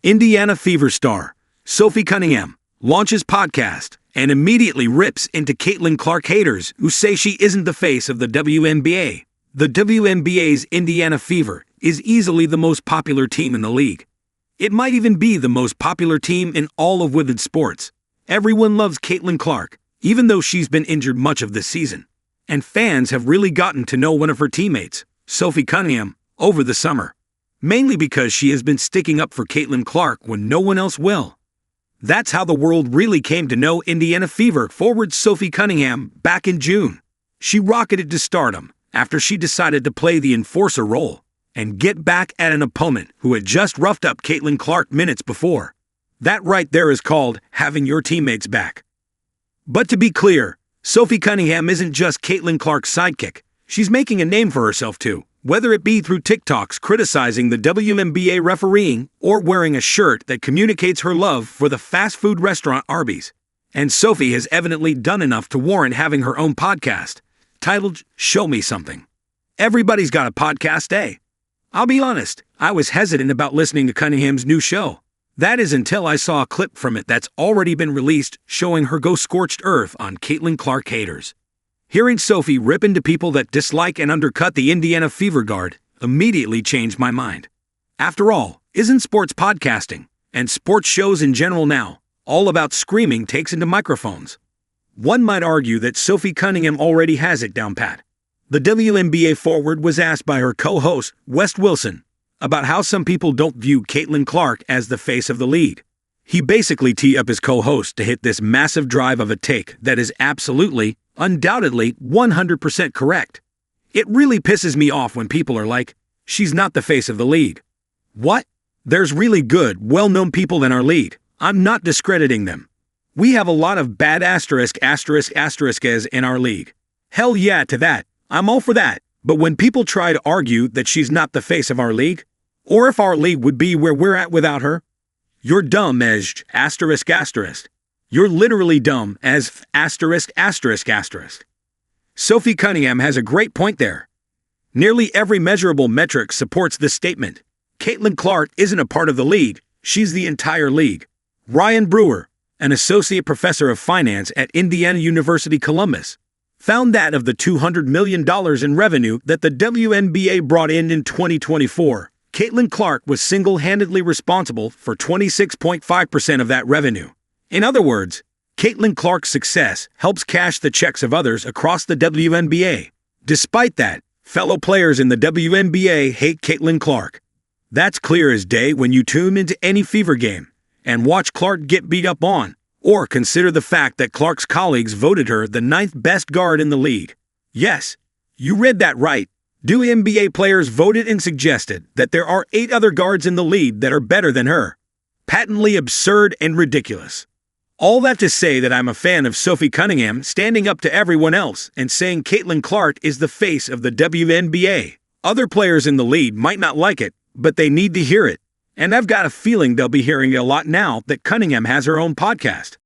Indiana Fever star Sophie Cunningham launches podcast and immediately rips into Caitlin Clark haters who say she isn't the face of the WNBA. The WNBA's Indiana Fever is easily the most popular team in the league. It might even be the most popular team in all of women's sports. Everyone loves Caitlin Clark, even though she's been injured much of this season. And fans have really gotten to know one of her teammates, Sophie Cunningham, over the summer. Mainly because she has been sticking up for Caitlin Clark when no one else will. That's how the world really came to know Indiana Fever forward Sophie Cunningham back in June. She rocketed to stardom after she decided to play the enforcer role and get back at an opponent who had just roughed up Caitlin Clark minutes before. That right there is called having your teammates back. But to be clear, Sophie Cunningham isn't just Caitlin Clark's sidekick. She's making a name for herself too, whether it be through TikToks criticizing the WNBA refereeing or wearing a shirt that communicates her love for the fast food restaurant Arby's. And Sophie has evidently done enough to warrant having her own podcast, titled Show Me Something. Everybody's got a podcast, eh? I'll be honest, I was hesitant about listening to Cunningham's new show. That is until I saw a clip from it that's already been released showing her go scorched earth on Caitlin Clark haters. Hearing Sophie rip into people that dislike and undercut the Indiana Fever guard immediately changed my mind. After all, isn't sports podcasting, and sports shows in general now, all about screaming takes into microphones? One might argue that Sophie Cunningham already has it down pat. The WNBA forward was asked by her co-host, Wes Wilson, about how some people don't view Caitlin Clark as the face of the league. He basically teed up his co-host to hit this massive drive of a take that is absolutely, undoubtedly, 100% correct. It really pisses me off when people are like, she's not the face of the league. What? There's really good, well-known people in our league. I'm not discrediting them. We have a lot of bad asterisks in our league. Hell yeah to that. I'm all for that. But when people try to argue that she's not the face of our league, or if our league would be where we're at without her, you're dumb as asterisk. You're literally dumb as asterisk. Sophie Cunningham has a great point there. Nearly every measurable metric supports this statement. Caitlin Clark isn't a part of the league, she's the entire league. Ryan Brewer, an associate professor of finance at Indiana University Columbus, found that of the $200 million in revenue that the WNBA brought in 2024, Caitlin Clark was single-handedly responsible for 26.5% of that revenue. In other words, Caitlin Clark's success helps cash the checks of others across the WNBA. Despite that, fellow players in the WNBA hate Caitlin Clark. That's clear as day when you tune into any Fever game and watch Clark get beat up on, or consider the fact that Clark's colleagues voted her the 9th best guard in the league. Yes, you read that right. WNBA players voted and suggested that there are 8 other guards in the league that are better than her. Patently absurd and ridiculous. All that to say that I'm a fan of Sophie Cunningham standing up to everyone else and saying Caitlin Clark is the face of the WNBA. Other players in the league might not like it, but they need to hear it. And I've got a feeling they'll be hearing it a lot now that Cunningham has her own podcast.